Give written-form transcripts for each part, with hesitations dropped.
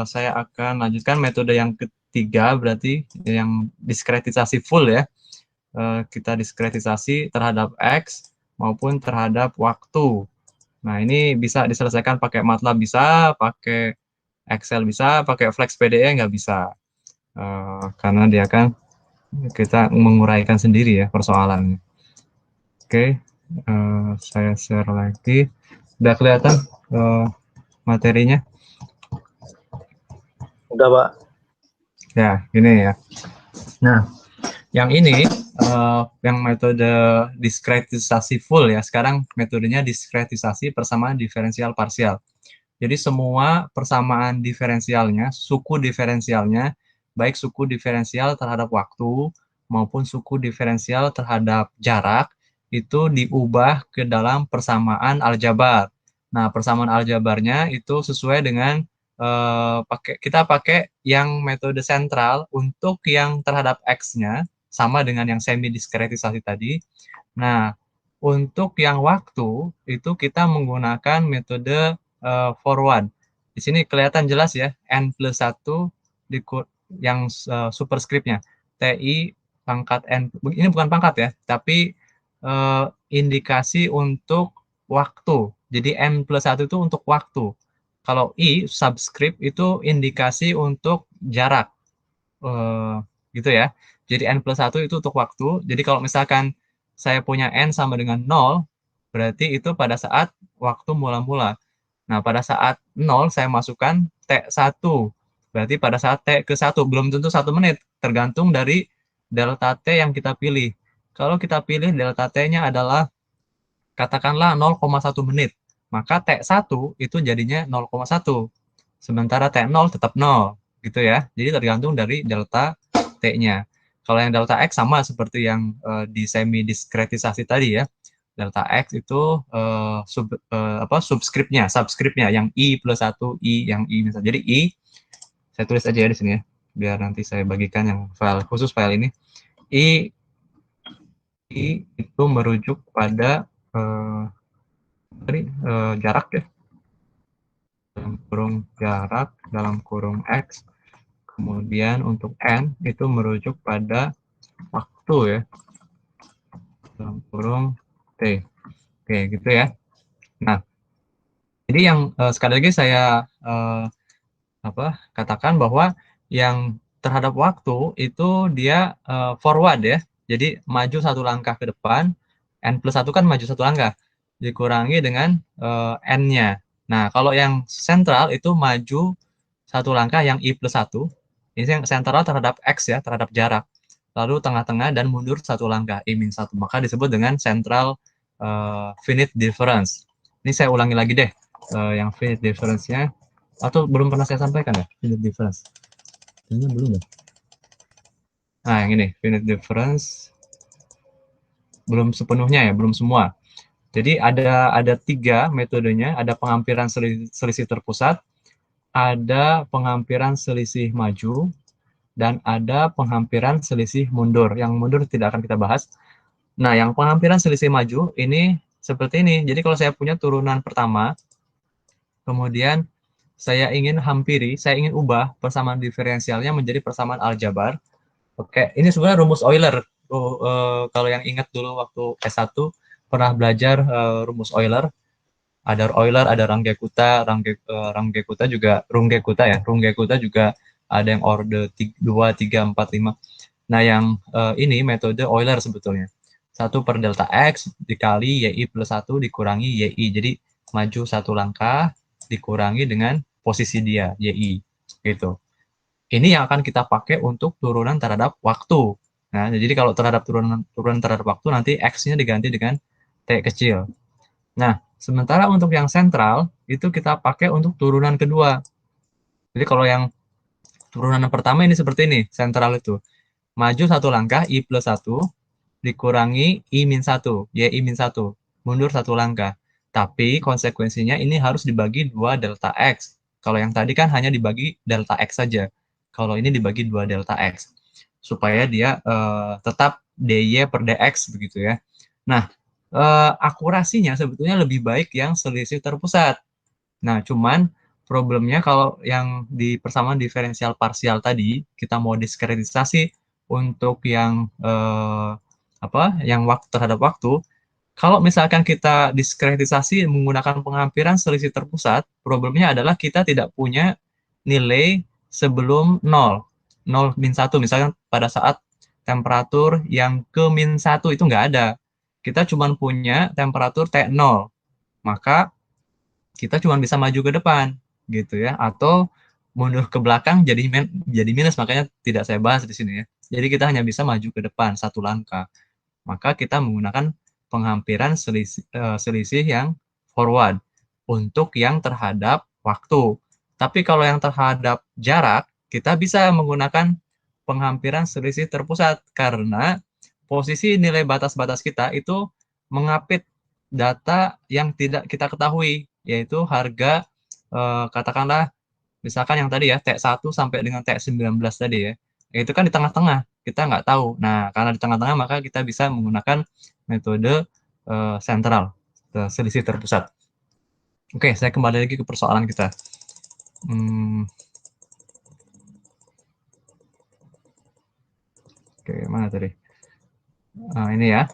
Saya akan lanjutkan metode yang ketiga, berarti yang diskretisasi full ya. Kita diskretisasi terhadap X maupun terhadap waktu. Nah, ini bisa diselesaikan pakai MATLAB bisa, pakai Excel bisa, pakai Flex PDE nggak bisa. Karena dia kan kita menguraikan sendiri ya persoalannya. Saya share lagi. Udah kelihatan materinya? Udah, Pak. Ya, ini ya. Nah, yang ini yang metode diskretisasi full ya. Sekarang metodenya diskretisasi persamaan diferensial parsial. Jadi semua persamaan diferensialnya, suku diferensialnya, baik suku diferensial terhadap waktu maupun suku diferensial terhadap jarak, itu diubah ke dalam persamaan aljabar. Nah, persamaan aljabarnya itu sesuai dengan kita pakai yang metode sentral untuk yang terhadap X-nya, sama dengan yang semi diskretisasi tadi. Nah, untuk yang waktu, itu kita menggunakan metode forward. Di sini kelihatan jelas ya, N+1 yang superscriptnya. TI pangkat N, ini bukan pangkat ya, tapi indikasi untuk waktu. Jadi N+1 itu untuk waktu. Kalau I, subscript itu indikasi untuk jarak. Gitu ya. Jadi N+1 itu untuk waktu. Jadi kalau misalkan saya punya N sama dengan 0, berarti itu pada saat waktu mula-mula. Nah, pada saat 0 saya masukkan T1. Berarti pada saat T ke 1, belum tentu 1 menit. Tergantung dari delta T yang kita pilih. Kalau kita pilih delta T-nya adalah katakanlah 0,1 menit, maka T1 itu jadinya 0,1. Sementara T0 tetap 0, gitu ya. Jadi tergantung dari delta T-nya. Kalau yang delta X sama seperti yang di semi diskretisasi tadi ya. Delta X itu subscriptnya yang I+1, I, yang I misalnya. Jadi I, saya tulis aja ya di sini ya, biar nanti saya bagikan yang file khusus file ini. I itu merujuk pada jarak ya, dalam kurung jarak, dalam kurung X. Kemudian untuk N itu merujuk pada waktu ya, dalam kurung T. Oke, gitu ya. Nah, jadi yang sekali lagi saya katakan bahwa yang terhadap waktu itu dia forward ya. Jadi maju satu langkah ke depan, N+1 kan maju satu langkah, dikurangi dengan N-nya. Nah, kalau yang sentral itu maju satu langkah yang I+1, ini yang sentral terhadap X ya, terhadap jarak. Lalu tengah-tengah dan mundur satu langkah, I-1. Maka disebut dengan central finite difference. Ini saya ulangi lagi deh, yang finite difference-nya. Atau belum pernah saya sampaikan ya, finite difference? Kayaknya belum ya. Nah, yang ini, finite difference. Belum sepenuhnya ya, belum semua. Jadi ada 3 metodenya, ada penghampiran selisih terpusat, ada penghampiran selisih maju, dan ada penghampiran selisih mundur. Yang mundur tidak akan kita bahas. Nah, yang penghampiran selisih maju ini seperti ini. Jadi kalau saya punya turunan pertama, kemudian saya ingin hampiri, saya ingin ubah persamaan diferensialnya menjadi persamaan aljabar. Oke, ini sebenarnya rumus Euler. Kalau yang ingat dulu waktu S1 pernah belajar rumus Euler. Ada Euler, ada Runge-Kutta juga, Runge-Kutta juga ada yang order 2, 3, 4, 5. Nah, yang ini metode Euler sebetulnya. 1 per delta X dikali YI+1 dikurangi YI. Jadi maju satu langkah dikurangi dengan posisi dia, YI. Gitu. Ini yang akan kita pakai untuk turunan terhadap waktu. Nah, jadi kalau terhadap turunan terhadap waktu, nanti X-nya diganti dengan T kecil. Nah, sementara untuk yang sentral, itu kita pakai untuk turunan kedua. Jadi kalau yang turunan pertama ini seperti ini, sentral itu. Maju satu langkah, I+1, dikurangi I-1, YI-1. Mundur satu langkah. Tapi konsekuensinya ini harus dibagi 2 delta X. Kalau yang tadi kan hanya dibagi delta X saja. Kalau ini dibagi 2 delta X. Supaya dia tetap DY per DX begitu ya. Nah, akurasinya sebetulnya lebih baik yang selisih terpusat. Nah, cuman problemnya kalau yang di persamaan diferensial parsial tadi, kita mau diskretisasi untuk yang, yang waktu terhadap waktu, kalau misalkan kita diskretisasi menggunakan penghampiran selisih terpusat, problemnya adalah kita tidak punya nilai sebelum 0, 0 min 1, misalkan pada saat temperatur yang ke min 1 itu nggak ada. Kita cuma punya temperatur T0, maka kita cuma bisa maju ke depan, gitu ya, atau mundur ke belakang jadi minus, makanya tidak saya bahas di sini ya. Jadi kita hanya bisa maju ke depan satu langkah. Maka kita menggunakan penghampiran selisih yang forward untuk yang terhadap waktu. Tapi kalau yang terhadap jarak, kita bisa menggunakan penghampiran selisih terpusat karena posisi nilai batas-batas kita itu mengapit data yang tidak kita ketahui, yaitu harga katakanlah misalkan yang tadi ya T1 sampai dengan T19 tadi ya, itu kan di tengah-tengah, kita nggak tahu. Nah, karena di tengah-tengah maka kita bisa menggunakan metode sentral, selisih terpusat. Oke, saya kembali lagi ke persoalan kita. Oke, mana tadi? Nah, ini ya.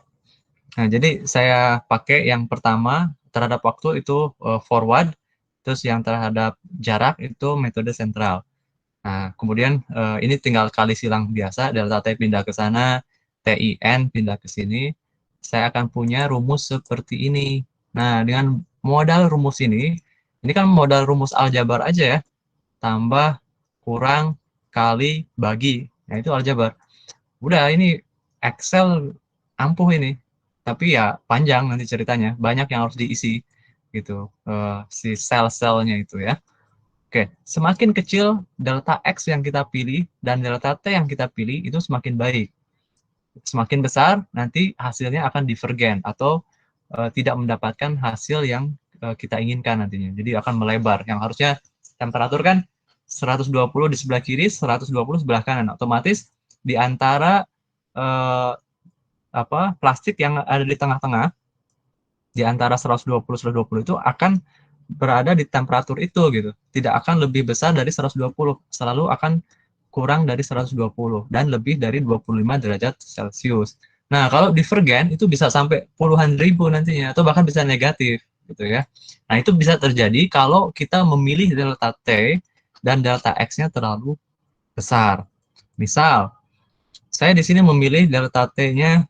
Nah, jadi saya pakai yang pertama terhadap waktu itu forward, terus yang terhadap jarak itu metode sentral. Nah, kemudian ini tinggal kali silang biasa, delta T pindah ke sana, TIN pindah ke sini, saya akan punya rumus seperti ini. Nah, dengan modal rumus ini kan modal rumus aljabar aja ya, tambah, kurang, kali, bagi. Nah, itu aljabar. Udah, ini Excel ampuh ini. Tapi ya panjang nanti ceritanya, banyak yang harus diisi gitu, si sel-selnya itu ya. Oke, semakin kecil delta X yang kita pilih dan delta T yang kita pilih itu semakin baik. Semakin besar, nanti hasilnya akan divergen atau tidak mendapatkan hasil yang kita inginkan nantinya. Jadi akan melebar. Yang harusnya temperatur kan 120 di sebelah kiri, 120 sebelah kanan. Otomatis di antara plastik yang ada di tengah-tengah, di antara 120 itu akan berada di temperatur itu gitu. Tidak akan lebih besar dari 120, selalu akan kurang dari 120 dan lebih dari 25 derajat Celcius. Nah, kalau divergen itu bisa sampai puluhan ribu nantinya atau bahkan bisa negatif gitu ya. Nah, itu bisa terjadi kalau kita memilih delta T dan delta X-nya terlalu besar. Misal, saya di sini memilih delta T-nya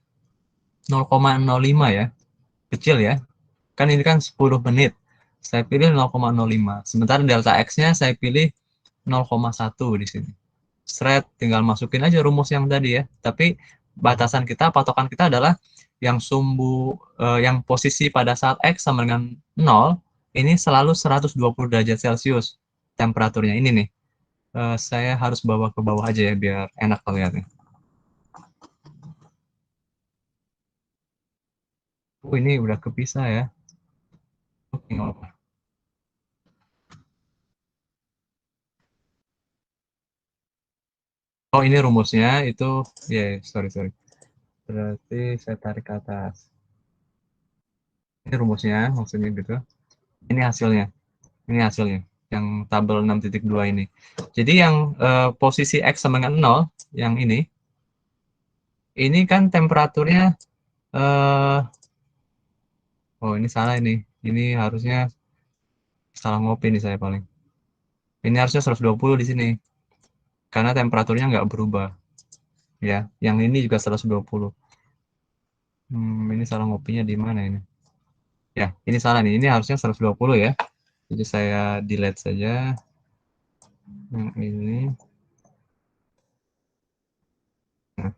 0,05 ya, kecil ya. Kan ini kan 10 menit. Saya pilih 0,05. Sementara delta X-nya saya pilih 0,1 di sini. Thread, tinggal masukin aja rumus yang tadi ya. Tapi batasan kita, patokan kita adalah yang yang posisi pada saat X sama dengan 0, ini selalu 120 derajat Celcius temperaturnya. Ini nih, saya harus bawa ke bawah aja ya, biar enak lihatnya. Ini udah kepisah ya. Oke, nggak apa. Oh, ini rumusnya itu, ya, sorry. Berarti saya tarik ke atas. Ini rumusnya, maksudnya gitu. Ini hasilnya. Ini hasilnya. Yang tabel 6.2 ini. Jadi yang posisi X sama dengan 0, yang ini kan temperaturnya, eh, oh ini salah ini. Ini harusnya salah ngopi nih saya paling. Ini harusnya 120 di sini. Karena temperaturnya nggak berubah. Ya, yang ini juga 120. Ini salah ngopinya di mana ini? Ya, ini salah nih. Ini harusnya 120 ya. Jadi saya delete saja. Yang ini. Nah,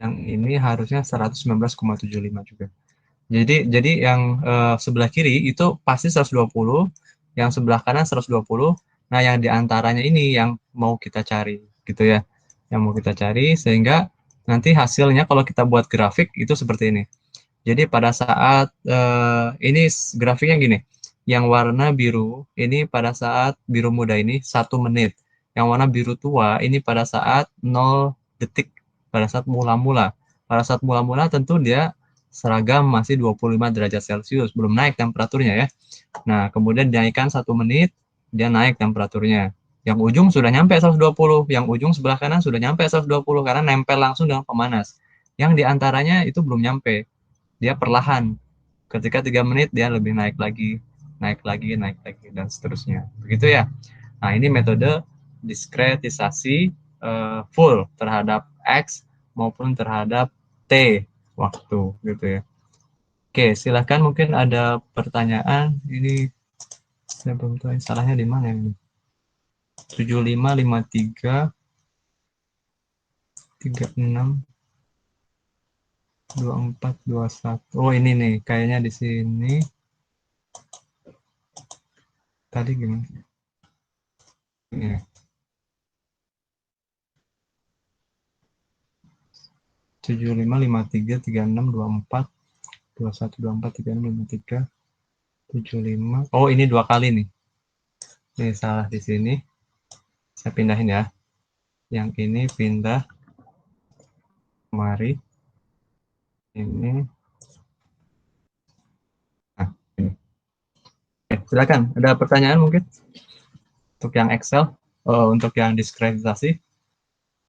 yang ini harusnya 119,75 juga. Jadi yang sebelah kiri itu pasti 120, yang sebelah kanan 120. Nah, yang diantaranya ini yang mau kita cari, gitu ya. Yang mau kita cari sehingga nanti hasilnya kalau kita buat grafik itu seperti ini. Jadi pada saat ini grafiknya gini, yang warna biru ini pada saat biru muda ini 1 menit, yang warna biru tua ini pada saat 0 detik, pada saat mula-mula. Pada saat mula-mula tentu dia seragam masih 25 derajat Celcius, belum naik temperaturnya ya. Nah, kemudian dinaikkan 1 menit, dia naik temperaturnya. Yang ujung sudah nyampe 120, yang ujung sebelah kanan sudah nyampe 120 karena nempel langsung dengan pemanas. Yang di antaranya itu belum nyampe, dia perlahan. Ketika 3 menit dia lebih naik lagi, dan seterusnya. Begitu ya. Nah, ini metode diskretisasi full terhadap X maupun terhadap T waktu gitu ya. Oke, silahkan mungkin ada pertanyaan. Ini saya belum tahu salahnya di mana ini. 7553 36 24 21. Oh, ini nih kayaknya di sini. Tadi gimana? Ini. 7553 36 24 21 24 36 53 75. Oh, ini dua kali nih. Ini salah di sini. Saya pindahin ya. Yang ini pindah kemari. Ini. Nah, ini. Silakan. Ada pertanyaan mungkin untuk yang Excel, untuk yang diskreditasi.